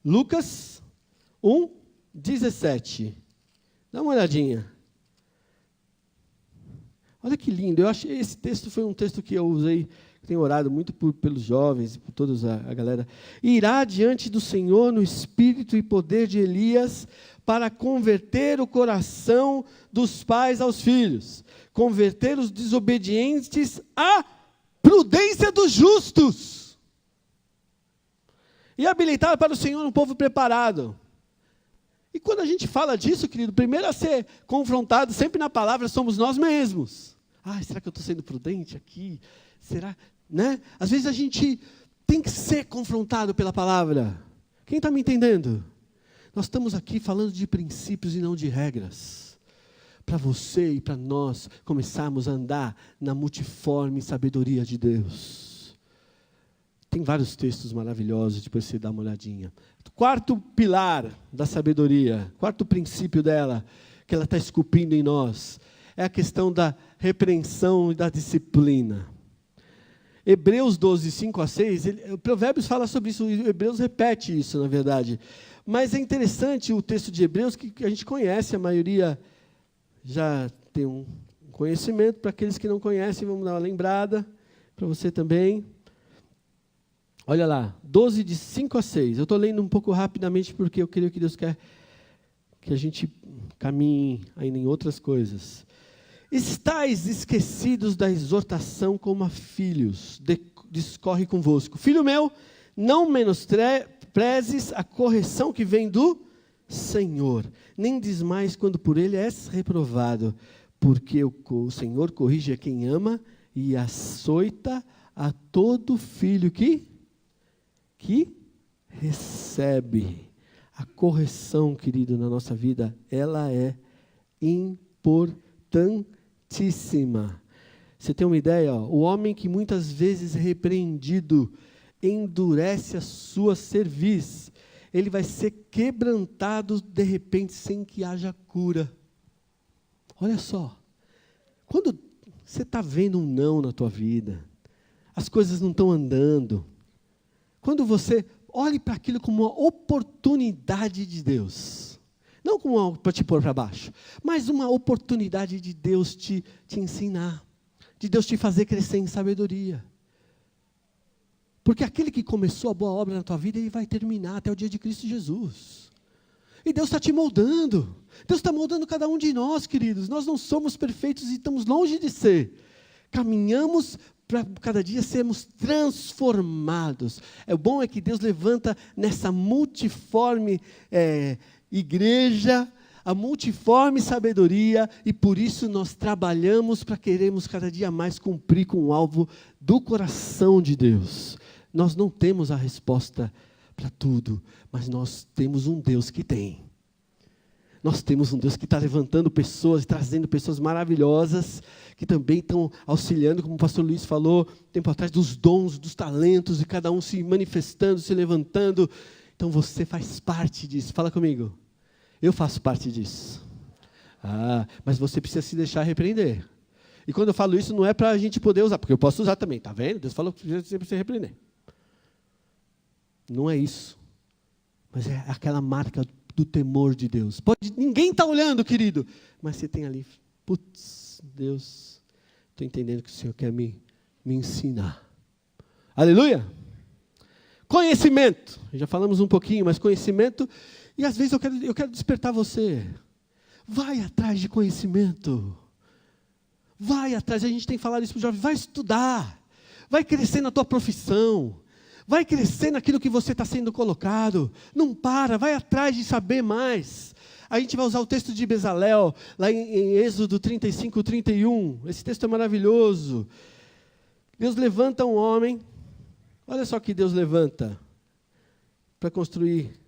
Lucas 1,17. Dá uma olhadinha. Olha que lindo. Eu achei esse texto foi um texto que eu usei, tenho orado muito pelos jovens e por toda a galera. Irá diante do Senhor no espírito e poder de Elias para converter o coração dos pais aos filhos, converter os desobedientes à prudência dos justos e habilitar para o Senhor um povo preparado. E quando a gente fala disso, querido, primeiro a ser confrontado sempre na palavra somos nós mesmos. Será que eu estou sendo prudente aqui? Será? Né? Às vezes a gente tem que ser confrontado pela palavra. Quem está me entendendo? Nós estamos aqui falando de princípios e não de regras. Para você e para nós começarmos a andar na multiforme sabedoria de Deus. Tem vários textos maravilhosos, depois você dá uma olhadinha. Quarto pilar da sabedoria, quarto princípio dela, que ela está esculpindo em nós, é a questão da repreensão e da disciplina. Hebreus 12, 5-6, Provérbios fala sobre isso, Hebreus repete isso, na verdade. Mas é interessante o texto de Hebreus, que a gente conhece, a maioria já tem um conhecimento. Para aqueles que não conhecem, vamos dar uma lembrada, para você também. Olha lá, 12, de 5-6. Eu estou lendo um pouco rapidamente, porque eu creio que Deus quer que a gente caminhe ainda em outras coisas. Estais esquecidos da exortação como a filhos, discorre convosco. Filho meu, não menosprezes a correção que vem do Senhor, nem desmaies quando por ele és reprovado, porque o Senhor corrige a quem ama e açoita a todo filho que recebe. A correção, querido, na nossa vida, ela é importantíssima. Você tem uma ideia? O homem que muitas vezes é repreendido, endurece a sua cerviz, ele vai ser quebrantado de repente sem que haja cura. Olha só, quando você está vendo um não na tua vida, as coisas não estão andando, quando você olhe para aquilo como uma oportunidade de Deus, não como para te pôr para baixo, mas uma oportunidade de Deus te ensinar, de Deus te fazer crescer em sabedoria. Porque aquele que começou a boa obra na tua vida, ele vai terminar até o dia de Cristo Jesus. E Deus está te moldando. Deus está moldando cada um de nós, queridos. Nós não somos perfeitos e estamos longe de ser. Caminhamos para cada dia sermos transformados. O bom é que Deus levanta nessa multiforme igreja, a multiforme sabedoria, e por isso nós trabalhamos para queremos cada dia mais cumprir com o alvo do coração de Deus. Nós não temos a resposta para tudo, mas nós temos um Deus que tem. Nós temos um Deus que está levantando pessoas, trazendo pessoas maravilhosas, que também estão auxiliando, como o pastor Luiz falou, tempo atrás, dos dons, dos talentos, e cada um se manifestando, se levantando. Então você faz parte disso. Fala comigo. Eu faço parte disso. Mas você precisa se deixar repreender. E quando eu falo isso, não é para a gente poder usar, porque eu posso usar também, tá vendo? Deus falou que você precisa repreender. Não é isso. Mas é aquela marca do temor de Deus. Ninguém está olhando, querido, mas você tem ali, putz, Deus, estou entendendo que o Senhor quer me ensinar. Aleluia! Conhecimento. Já falamos um pouquinho, mas conhecimento, e às vezes eu quero despertar você. Vai atrás de conhecimento. Vai atrás, a gente tem falado isso para os jovens, vai estudar, vai crescer na tua profissão, vai crescer naquilo que você está sendo colocado, não para, vai atrás de saber mais. A gente vai usar o texto de Bezalel, lá em Êxodo 35, 31, esse texto é maravilhoso. Deus levanta um homem, olha só que Deus levanta, para construir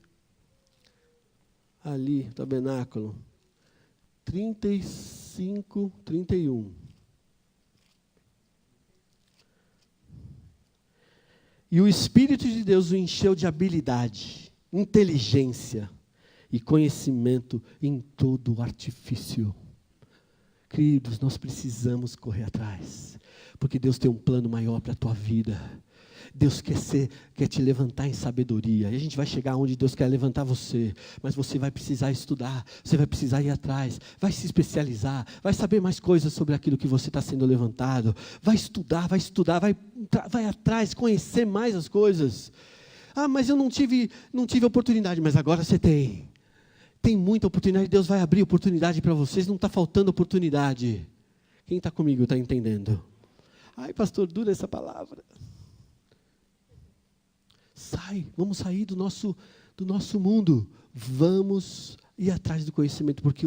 ali o tabernáculo, 35, 31. E o Espírito de Deus o encheu de habilidade, inteligência e conhecimento em todo o artifício. Queridos, nós precisamos correr atrás, porque Deus tem um plano maior para a tua vida. Deus quer te levantar em sabedoria. E a gente vai chegar onde Deus quer levantar você. Mas você vai precisar estudar. Você vai precisar ir atrás. Vai se especializar. Vai saber mais coisas sobre aquilo que você está sendo levantado. Vai estudar. Vai atrás, conhecer mais as coisas. Mas eu não tive oportunidade. Mas agora você tem. Tem muita oportunidade. Deus vai abrir oportunidade para vocês. Não está faltando oportunidade. Quem está comigo está entendendo? Ai, pastor, dura essa palavra. Vamos sair do nosso mundo, vamos ir atrás do conhecimento, porque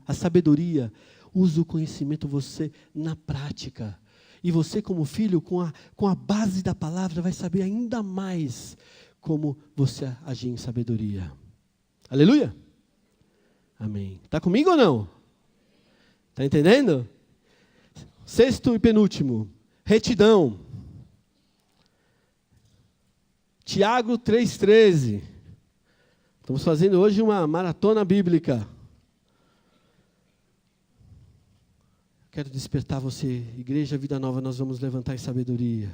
a sabedoria usa o conhecimento você na prática, e você como filho, com a base da palavra, vai saber ainda mais como você agir em sabedoria. Aleluia? Amém. Está comigo ou não? Está entendendo? Sexto e penúltimo, retidão. Tiago 3,13. Estamos fazendo hoje uma maratona bíblica. Quero despertar você, Igreja Vida Nova, nós vamos levantar em sabedoria.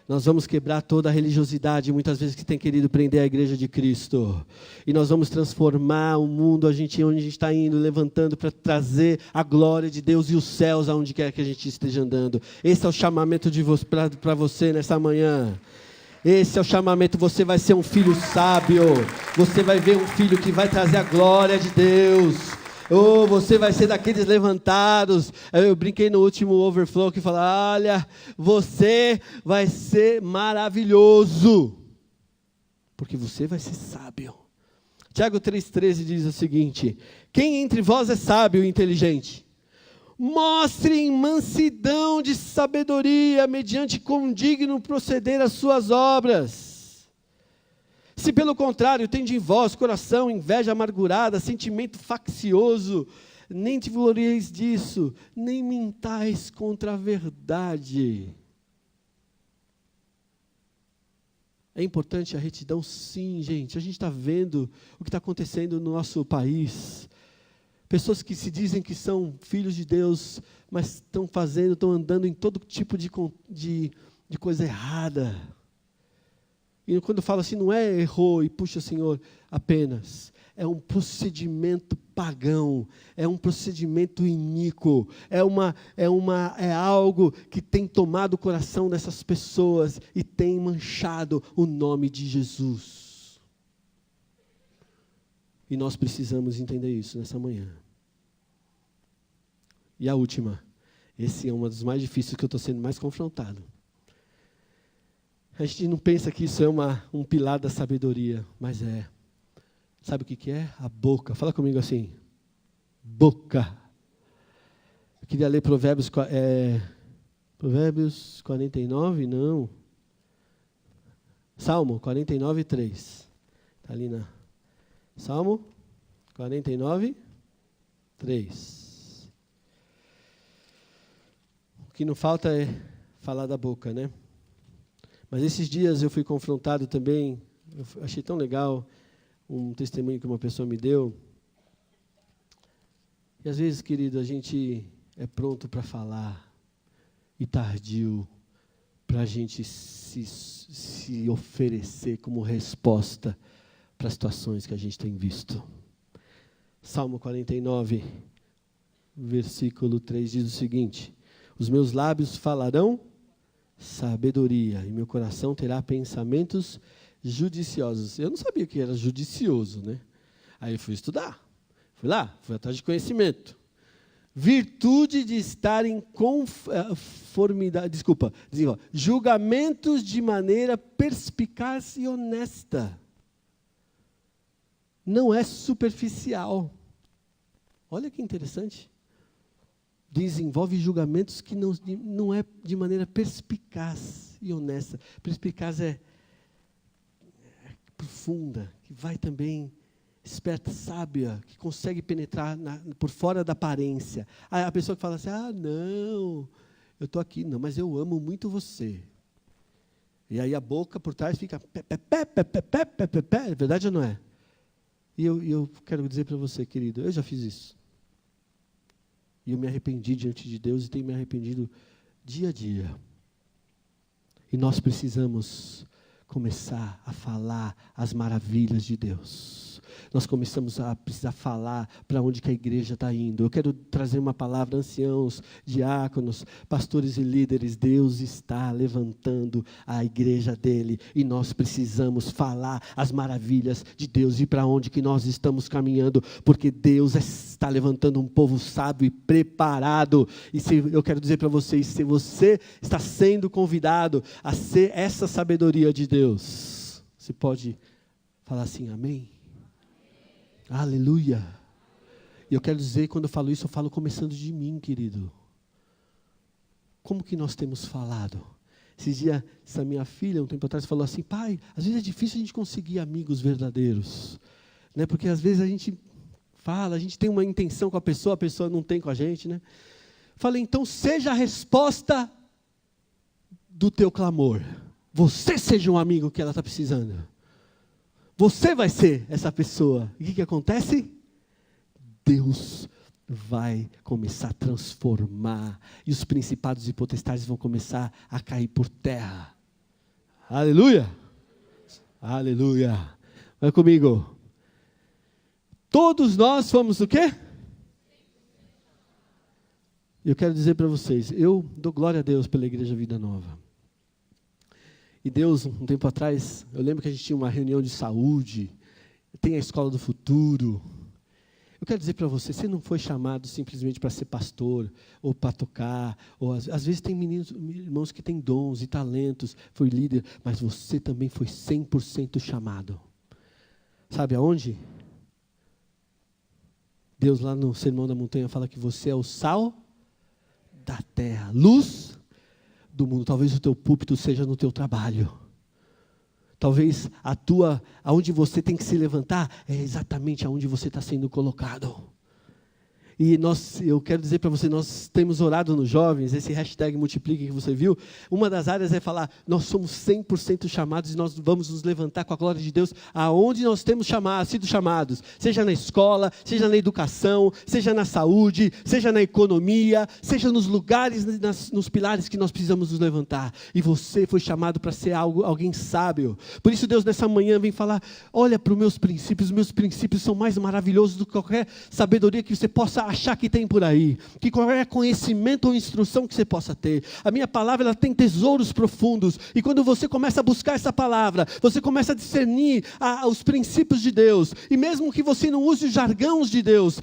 Nós vamos quebrar toda a religiosidade, muitas vezes, que tem querido prender a Igreja de Cristo. E nós vamos transformar o mundo, onde a gente está indo, levantando para trazer a glória de Deus e os céus aonde quer que a gente esteja andando. Esse é o chamamento para você nessa manhã. Esse é o chamamento, você vai ser um filho sábio, você vai ver um filho que vai trazer a glória de Deus, você vai ser daqueles levantados. Eu brinquei no último overflow que falava, olha, você vai ser maravilhoso, porque você vai ser sábio. Tiago 3,13 diz o seguinte: quem entre vós é sábio e inteligente? Mostre mansidão de sabedoria, mediante condigno proceder às suas obras. Se pelo contrário tende em vós coração, inveja amargurada, sentimento faccioso, nem te glorieis disso, nem mintais contra a verdade. É importante a retidão, sim, gente. A gente está vendo o que está acontecendo no nosso país. Pessoas que se dizem que são filhos de Deus, mas estão andando em todo tipo de coisa errada. E quando fala assim, não é errou e puxa, Senhor, apenas. É um procedimento pagão, é um procedimento iníquo, é algo que tem tomado o coração dessas pessoas e tem manchado o nome de Jesus. E nós precisamos entender isso nessa manhã. E a última, esse é uma dos mais difíceis que eu estou sendo mais confrontado. A gente não pensa que isso é um pilar da sabedoria, mas é. Sabe o que é? A boca. Fala comigo assim. Boca. Eu queria ler Provérbios 49, não. Salmo 49, 3. Está ali na... Salmo 49, 3. O que não falta é falar da boca, né? Mas esses dias eu fui confrontado também, eu achei tão legal um testemunho que uma pessoa me deu. E às vezes, querido, a gente é pronto para falar e tardio para a gente se oferecer como resposta para as situações que a gente tem visto. Salmo 49, versículo 3 diz o seguinte: os meus lábios falarão sabedoria e meu coração terá pensamentos judiciosos. Eu não sabia o que era judicioso, né? Aí eu fui estudar. Fui lá, fui atrás de conhecimento. Virtude de estar em conformidade, julgamentos de maneira perspicaz e honesta. Não é superficial. Olha que interessante. Desenvolve julgamentos que não é de maneira perspicaz e honesta. Perspicaz é profunda, que vai também esperta, sábia, que consegue penetrar por fora da aparência. Aí a pessoa que fala assim, não, eu estou aqui, não, mas eu amo muito você. E aí a boca por trás fica é verdade ou não é? E eu quero dizer para você, querido, eu já fiz isso. E eu me arrependi diante de Deus e tenho me arrependido dia a dia. E nós precisamos começar a falar as maravilhas de Deus. Nós começamos a precisar falar para onde que a igreja está indo. Eu quero trazer uma palavra, anciãos, diáconos, pastores e líderes. Deus está levantando a igreja dele e nós precisamos falar as maravilhas de Deus e para onde que nós estamos caminhando, porque Deus está levantando um povo sábio e preparado. E eu quero dizer para vocês, se você está sendo convidado a ser essa sabedoria de Deus, você pode falar assim, amém? Aleluia. E eu quero dizer, quando eu falo isso, eu falo começando de mim, querido. Como que nós temos falado? Esses dias, essa minha filha, um tempo atrás, falou assim, pai, às vezes é difícil a gente conseguir amigos verdadeiros, né? Porque às vezes a gente fala, a gente tem uma intenção com a pessoa não tem com a gente, né? Falei, então seja a resposta do teu clamor. Você seja um amigo que ela está precisando. Você vai ser essa pessoa. E o que acontece? Deus vai começar a transformar. E os principados e potestades vão começar a cair por terra. Aleluia! Aleluia! Vai comigo. Todos nós fomos o quê? Eu quero dizer para vocês, eu dou glória a Deus pela Igreja Vida Nova. E Deus, um tempo atrás, eu lembro que a gente tinha uma reunião de saúde, tem a Escola do Futuro. Eu quero dizer para você não foi chamado simplesmente para ser pastor, ou para tocar, ou às vezes tem irmãos que têm dons e talentos, foi líder, mas você também foi 100% chamado. Sabe aonde? Deus lá no Sermão da Montanha fala que você é o sal da terra, luz do mundo. Talvez o teu púlpito seja no teu trabalho. Talvez aonde você tem que se levantar é exatamente aonde você está sendo colocado. E eu quero dizer para você, nós temos orado nos jovens, esse hashtag multiplique que você viu, uma das áreas é falar, nós somos 100% chamados e nós vamos nos levantar com a glória de Deus aonde nós temos sido chamados, seja na escola, seja na educação, seja na saúde, seja na economia, seja nos lugares, nos pilares que nós precisamos nos levantar. E você foi chamado para ser alguém sábio. Por isso Deus nessa manhã vem falar, olha para os meus princípios são mais maravilhosos do que qualquer sabedoria que você possa achar que tem por aí, que qualquer conhecimento ou instrução que você possa ter. A minha palavra ela tem tesouros profundos, e quando você começa a buscar essa palavra, você começa a discernir os princípios de Deus, e mesmo que você não use os jargões de Deus,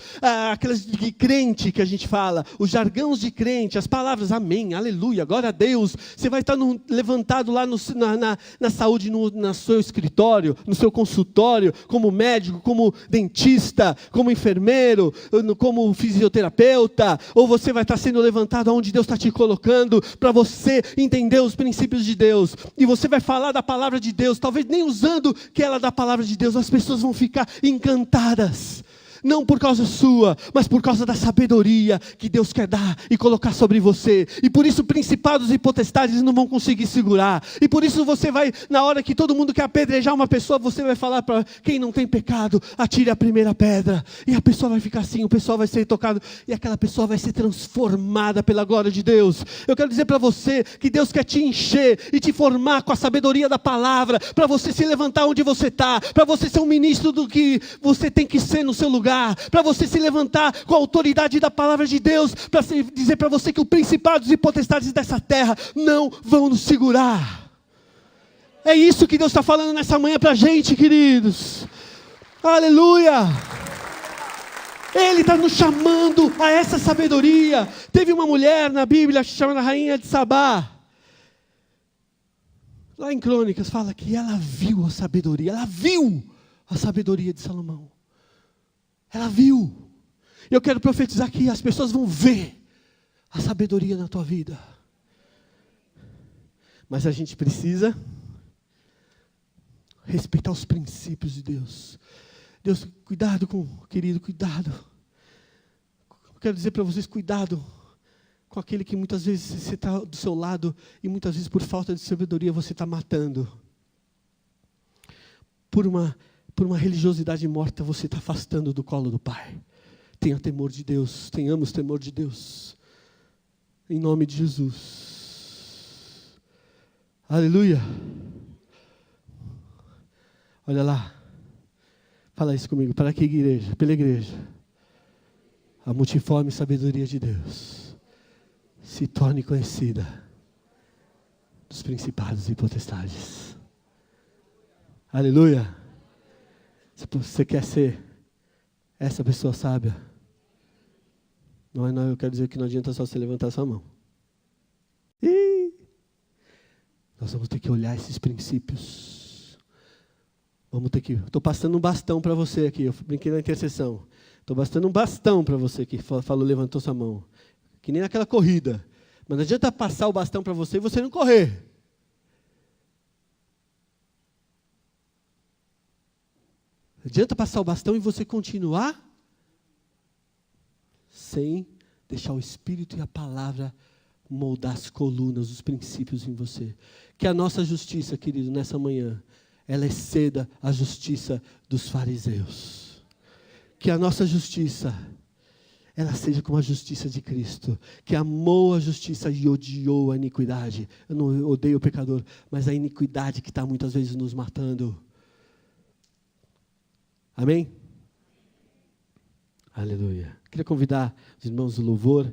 aquelas de crente que a gente fala, os jargões de crente, as palavras amém, aleluia, glória a Deus, você vai estar levantado lá na saúde, no seu escritório, no seu consultório, como médico, como dentista, como enfermeiro, como fisioterapeuta, ou você vai estar sendo levantado aonde Deus está te colocando, para você entender os princípios de Deus, e você vai falar da palavra de Deus, talvez nem usando que ela é da palavra de Deus, as pessoas vão ficar encantadas, não por causa sua, mas por causa da sabedoria que Deus quer dar e colocar sobre você, e por isso principados e potestades não vão conseguir segurar, e por isso você vai, na hora que todo mundo quer apedrejar uma pessoa, você vai falar para quem não tem pecado, atire a primeira pedra, e a pessoa vai ficar assim, o pessoal vai ser tocado, e aquela pessoa vai ser transformada pela glória de Deus. Eu quero dizer para você, que Deus quer te encher, e te formar com a sabedoria da palavra, para você se levantar onde você está, para você ser um ministro do que você tem que ser no seu lugar, para você se levantar com a autoridade da palavra de Deus, para dizer para você que os principados e potestades dessa terra não vão nos segurar. É isso que Deus está falando nessa manhã para a gente, queridos. Aleluia! Ele está nos chamando a essa sabedoria. Teve uma mulher na Bíblia chamada Rainha de Sabá. Lá em Crônicas fala que ela viu a sabedoria de Salomão. Ela viu. Eu quero profetizar que as pessoas vão ver a sabedoria na tua vida. Mas a gente precisa respeitar os princípios de Deus. Deus, cuidado querido, cuidado. Eu quero dizer para vocês, cuidado com aquele que muitas vezes você está do seu lado e muitas vezes por falta de sabedoria você está matando. Por uma religiosidade morta, você está afastando do colo do Pai. Tenha temor de Deus, tenhamos temor de Deus, em nome de Jesus. Aleluia. Olha lá, fala isso comigo, para que igreja? Pela igreja, a multiforme sabedoria de Deus se torne conhecida dos principados e potestades. Aleluia. Se você quer ser essa pessoa sábia, não, eu quero dizer que não adianta só você levantar sua mão. Nós vamos ter que olhar esses princípios. Estou passando um bastão para você aqui, eu brinquei na intercessão. Estou passando um bastão para você que falou, levantou sua mão. Que nem naquela corrida. Mas não adianta passar o bastão para você e você não correr. Adianta passar o bastão e você continuar sem deixar o Espírito e a palavra moldar as colunas, os princípios em você. Que a nossa justiça, querido, nessa manhã, ela exceda a justiça dos fariseus. Que a nossa justiça, ela seja como a justiça de Cristo, que amou a justiça e odiou a iniquidade. Eu não odeio o pecador, mas a iniquidade que está muitas vezes nos matando. Amém? Aleluia. Queria convidar os irmãos do louvor.